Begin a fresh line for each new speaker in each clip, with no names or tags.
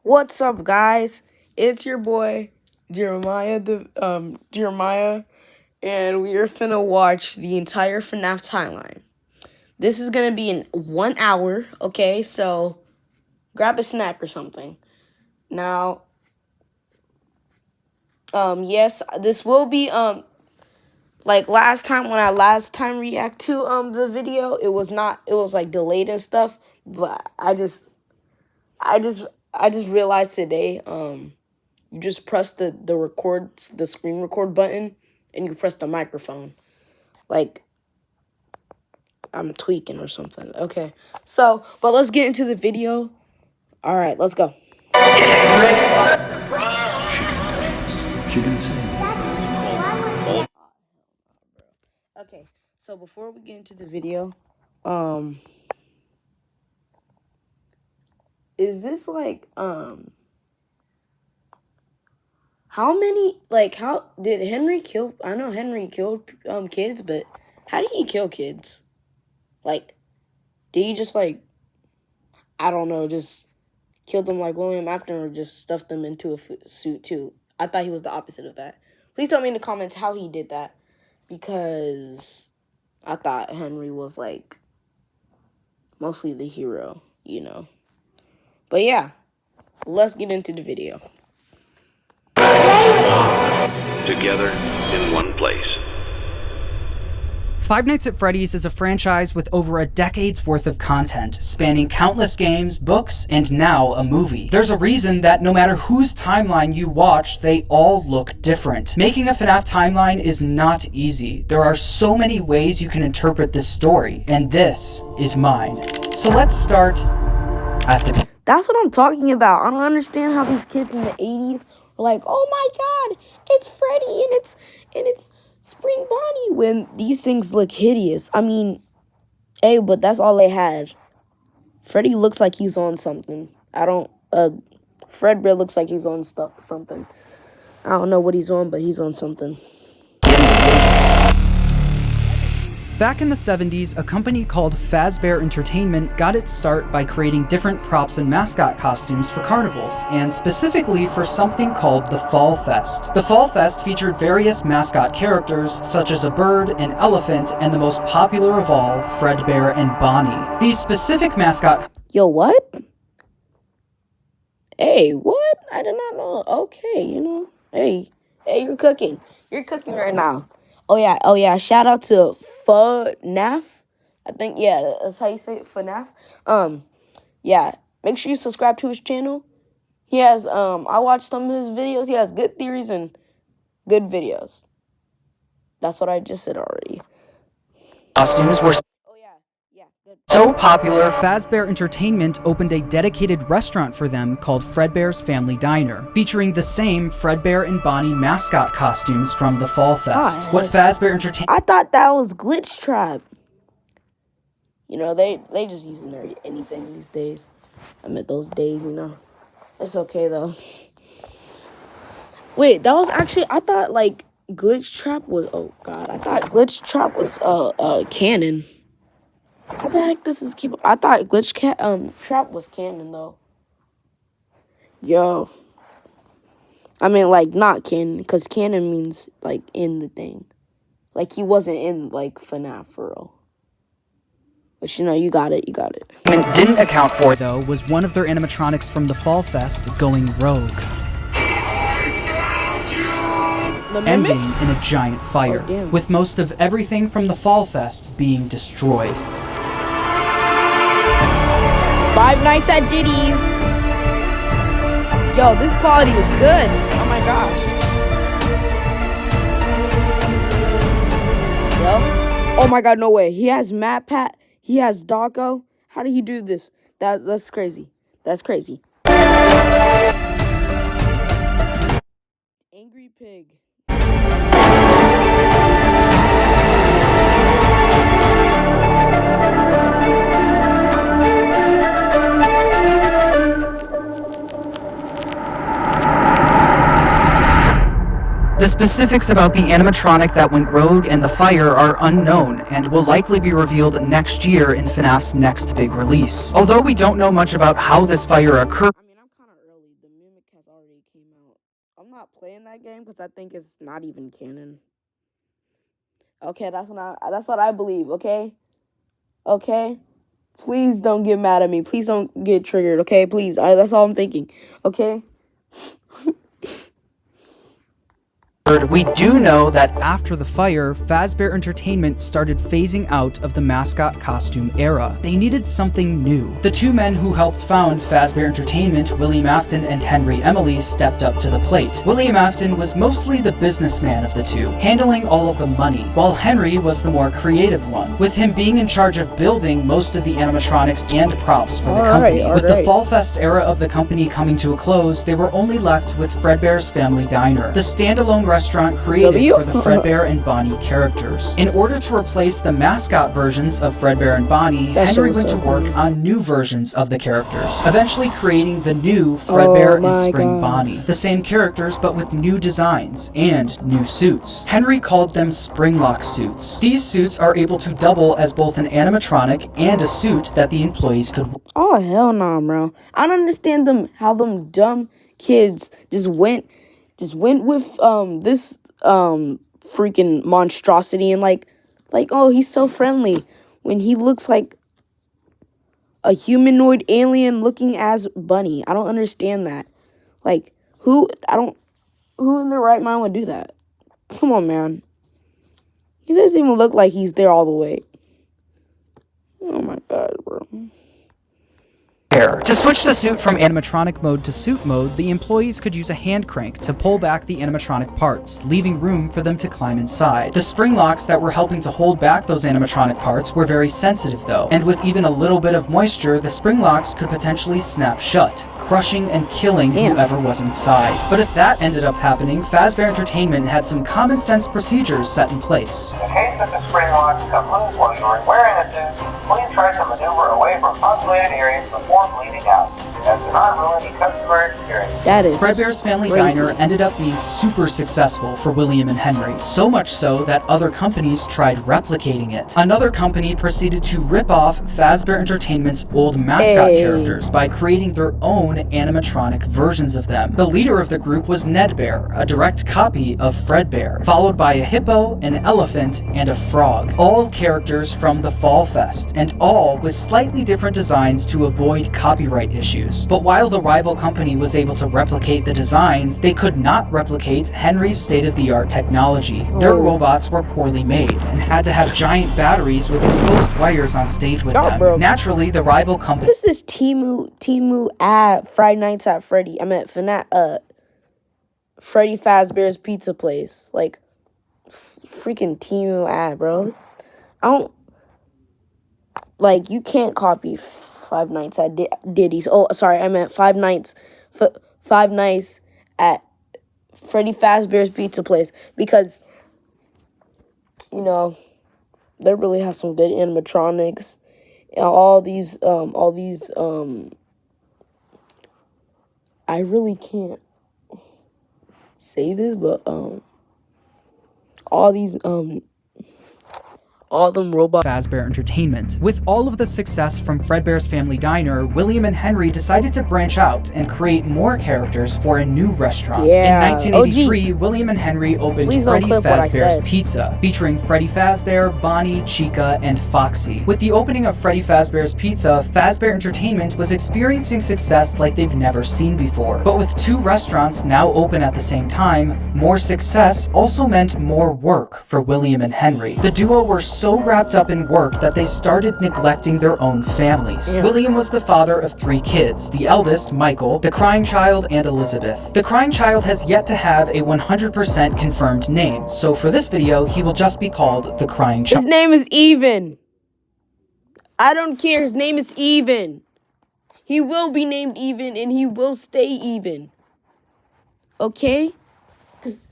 What's up, guys? It's your boy Jeremiah, and we are finna watch the entire Fnaf timeline. This is gonna be in 1 hour, okay? So grab a snack or something. Now, yes, this will be like last time when I react to the video. It was like delayed and stuff, but I just I just realized today you just press the screen record button, and you press the microphone. Like, I'm tweaking or something. Okay. So, but let's get into the video. All right, let's go.
She can sing.
Okay. So before we get into the video, is this like how did Henry kill? I know Henry killed kids, but how did he kill kids? Like, did he just like, I don't know, just kill them like William Afton, or just stuff them into a suit too? I thought he was the opposite of that. Please tell me in the comments how he did that, because I thought Henry was like mostly the hero, you know. But yeah, let's get into the video.
Together in one place.
Five Nights at Freddy's is a franchise with over a decade's worth of content, spanning countless games, books, and now a movie. There's a reason that no matter whose timeline you watch, they all look different. Making a FNAF timeline is not easy. There are so many ways you can interpret this story, and this is mine. So let's start at the beginning.
That's what I'm talking about. I don't understand how these kids in the 80s were like, "Oh my God, it's Freddy and it's Spring Bonnie," when these things look hideous. I mean, hey, but that's all they had. Freddy looks like he's on something. Fredbear looks like he's on something. I don't know what he's on, but he's on something.
Back in the 70s, a company called Fazbear Entertainment got its start by creating different props and mascot costumes for carnivals, and specifically for something called the Fall Fest. The Fall Fest featured various mascot characters, such as a bird, an elephant, and the most popular of all, Fredbear and Bonnie. These specific mascot...
Yo, what? Hey, what? I did not know. Okay, you know. Hey, you're cooking. You're cooking right now. Oh yeah. Shout out to Fnaf. I think, yeah, that's how you say it, Fnaf. Yeah. Make sure you subscribe to his channel. He has I watched some of his videos. He has good theories and good videos. That's what I just said already.
Costumes were
Good.
so popular, Fazbear Entertainment opened a dedicated restaurant for them called Fredbear's Family Diner, featuring the same Fredbear and Bonnie mascot costumes from the Fall Fest.
God.
What Fazbear Entertainment...
I thought that was Glitch Trap. You know, they just using anything these days. I meant those days, you know. It's okay, though. Wait, that was actually... I thought, like, Glitch Trap was... Oh, God. I thought Glitch Trap was, canon. How the heck this is keep... I thought Trap was canon, though. Yo. I mean, like, not canon, because canon means, like, in the thing. Like, he wasn't in, like, FNAF, for real. But, you know, you got it.
didn't account for, though, was one of their animatronics from the Fall Fest going rogue, ending in a giant fire, with most of everything from the Fall Fest being destroyed.
Five Nights at Diddy's. Yo, this quality is good. Oh my gosh. Yo. Oh my God, no way. He has Matt Pat. He has Doggo. How did he do this? That's crazy. That's crazy. Angry Pig.
The specifics about the animatronic that went rogue and the fire are unknown, and will likely be revealed next year in FNAF's next big release. Although we don't know much about how this fire occurred,
I mean, I'm kind of early playing that game because I think it's not even canon. Okay, that's what I believe. Okay, okay. Please don't get mad at me. Please don't get triggered. Okay, please. That's all I'm thinking. Okay.
We do know that after the fire, Fazbear Entertainment started phasing out of the mascot costume era. They needed something new. The two men who helped found Fazbear Entertainment, William Afton and Henry Emily, stepped up to the plate. William Afton was mostly the businessman of the two, handling all of the money, while Henry was the more creative one, with him being in charge of building most of the animatronics and props for the company. With the Fall Fest era of the company coming to a close, they were only left with Fredbear's Family Diner, the standalone restaurant created for the Fredbear and Bonnie characters. In order to replace the mascot versions of Fredbear and Bonnie, Henry went to work on new versions of the characters, eventually creating the new Fredbear and Spring Bonnie. The same characters, but with new designs and new suits. Henry called them springlocks suits. These suits are able to double as both an animatronic and a suit that the employees could.
Oh hell no, bro! I don't understand how them dumb kids just went with this freaking monstrosity and like oh, he's so friendly when he looks like a humanoid alien looking as Bunny. I don't understand that. Like who in their right mind would do that? Come on, man. He doesn't even look like he's there all the way. Oh my god, bro.
To switch the suit from animatronic mode to suit mode, the employees could use a hand crank to pull back the animatronic parts, leaving room for them to climb inside. The spring locks that were helping to hold back those animatronic parts were very sensitive though, and with even a little bit of moisture, the spring locks could potentially snap shut, crushing and killing whoever was inside. But if that ended up happening, Fazbear Entertainment had some common sense procedures set in place.
In the case that the spring locks come loose while you are wearing a suit, please try to maneuver away from populated areas before bleeding out. That does not ruin the customer experience.
That is
Fredbear's Family Diner ended up being super successful for William and Henry, so much so that other companies tried replicating it. Another company proceeded to rip off Fazbear Entertainment's old mascot characters by creating their own animatronic versions of them. The leader of the group was Ned Bear, a direct copy of Fredbear, followed by a hippo, an elephant, and a frog. All characters from the Fall Fest, and all with slightly different designs to avoid copyright issues. But while the rival company was able to replicate the designs, they could not replicate Henry's state-of-the-art technology. Their robots were poorly made and had to have giant batteries with exposed wires on stage with them.
Bro.
Naturally, the rival company.
What is this Timu at Friday Nights at Freddy? I meant Fnaf, Freddy Fazbear's Pizza Place. Like, freaking Timu ad, bro. I don't. Like, you can't copy Five Nights at Diddy's. Oh, sorry, I meant Five Nights at Freddy Fazbear's Pizza Place, because, you know, they really have some good animatronics and all these I really can't say this, but all them robots.
Fazbear Entertainment. With all of the success from Fredbear's Family Diner, William and Henry decided to branch out and create more characters for a new restaurant.
Yeah.
In 1983, William and Henry opened Freddy Fazbear's Pizza, featuring Freddy Fazbear, Bonnie, Chica, and Foxy. With the opening of Freddy Fazbear's Pizza, Fazbear Entertainment was experiencing success like they've never seen before. But with two restaurants now open at the same time, more success also meant more work for William and Henry. The duo were so wrapped up in work that they started neglecting their own families. William was the father of 3 kids, the eldest, Michael, the crying child, and Elizabeth. The crying child has yet to have a 100% confirmed name, so for this video, he will just be called the crying child.
His name is Even. I don't care, his name is Even. He will be named Even, and he will stay even. Okay? Because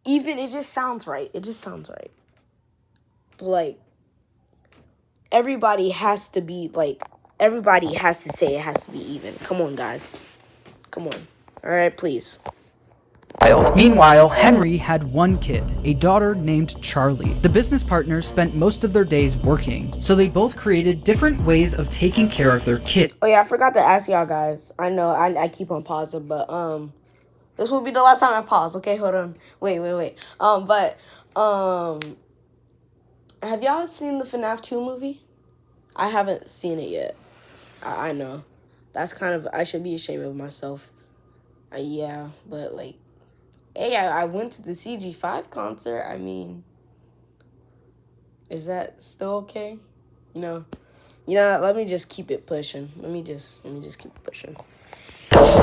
Even, it just sounds right. It just sounds right. But, like, everybody has to say it has to be even. Come on, guys. Come on. All right, please.
Meanwhile, Henry had one kid, a daughter named Charlie. The business partners spent most of their days working, so they both created different ways of taking care of their kid.
Oh, yeah, I forgot to ask y'all guys. I know I keep on pausing, but, This will be the last time I pause. Okay, hold on. Wait. Have y'all seen the Fnaf 2 movie? I haven't seen it yet. I know. That's kind of, I should be ashamed of myself. Yeah, but like, hey, I went to the CG5 concert. I mean, is that still okay? You know, let me just keep it pushing. Let me just keep it pushing.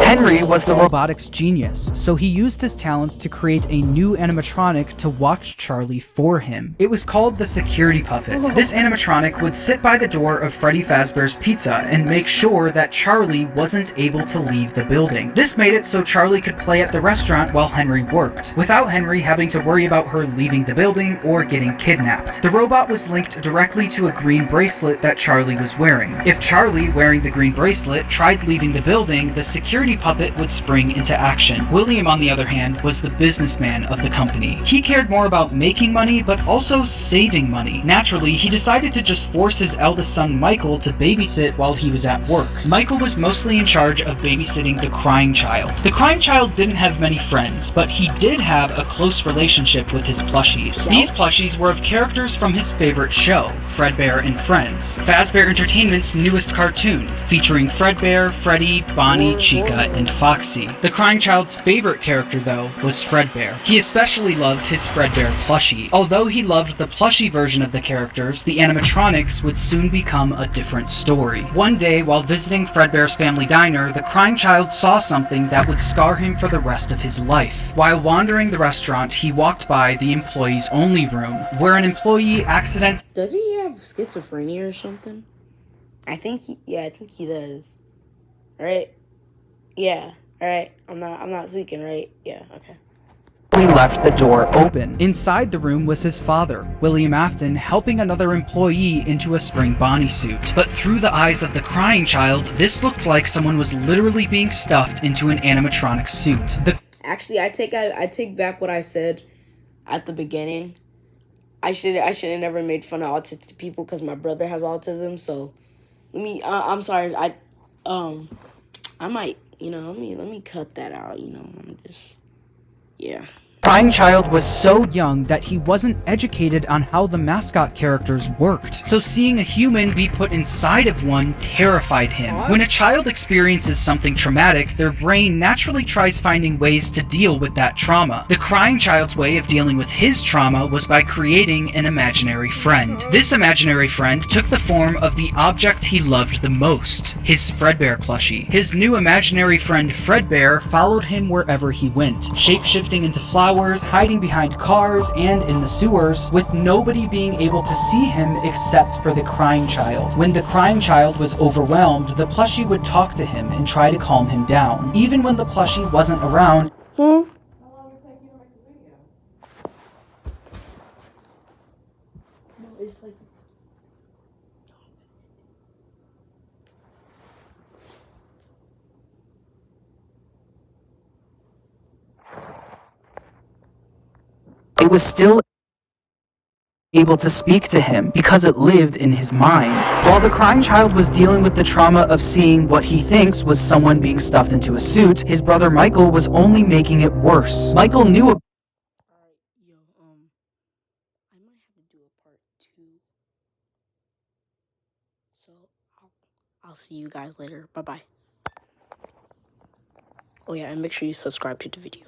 Henry was the robotics genius, so he used his talents to create a new animatronic to watch Charlie for him. It was called the security puppet. This animatronic would sit by the door of Freddy Fazbear's Pizza and make sure that Charlie wasn't able to leave the building. This made it so Charlie could play at the restaurant while Henry worked, without Henry having to worry about her leaving the building or getting kidnapped. The robot was linked directly to a green bracelet that Charlie was wearing. If Charlie, wearing the green bracelet, tried leaving the building, the security puppet would spring into action. William, on the other hand, was the businessman of the company. He cared more about making money, but also saving money. Naturally, he decided to just force his eldest son Michael to babysit while he was at work. Michael was mostly in charge of babysitting the crying child. The crying child didn't have many friends, but he did have a close relationship with his plushies. These plushies were of characters from his favorite show, Fredbear and Friends, Fazbear Entertainment's newest cartoon, featuring Fredbear, Freddy, Bonnie, Chica, and Foxy. The crying child's favorite character, though, was Fredbear. He especially loved his Fredbear plushie. Although he loved the plushie version of the characters, the animatronics would soon become a different story. One day, while visiting Fredbear's family diner, the crying child saw something that would scar him for the rest of his life. While wandering the restaurant, he walked by the employees only room, where an employee accidentally...
Does he have schizophrenia or something? I think he does. Right? Yeah. All right. I'm not speaking, right? Yeah. Okay.
He left the door open. Inside the room was his father, William Afton, helping another employee into a spring Bonnie suit. But through the eyes of the crying child, this looked like someone was literally being stuffed into an animatronic suit.
Actually, I take back what I said at the beginning. I should have never made fun of autistic people because my brother has autism. So I'm sorry. I might, let me cut that out. I'm just, yeah.
Crying child was so young that he wasn't educated on how the mascot characters worked, so seeing a human be put inside of one terrified him. When a child experiences something traumatic, their brain naturally tries finding ways to deal with that trauma. The crying child's way of dealing with his trauma was by creating an imaginary friend. This imaginary friend took the form of the object he loved the most, his Fredbear plushie. His new imaginary friend Fredbear followed him wherever he went, shape-shifting into flowers, hiding behind cars and in the sewers, with nobody being able to see him except for the crying child. When the crying child was overwhelmed, the plushie would talk to him and try to calm him down. Even when the plushie wasn't around, it was still able to speak to him because it lived in his mind. While the crying child was dealing with the trauma of seeing what he thinks was someone being stuffed into a suit, his brother Michael was only making it worse. Michael knew
Alright, yo, I might have to do a part 2. So I'll see you guys later. Bye-bye. Oh yeah, and make sure you subscribe to the video.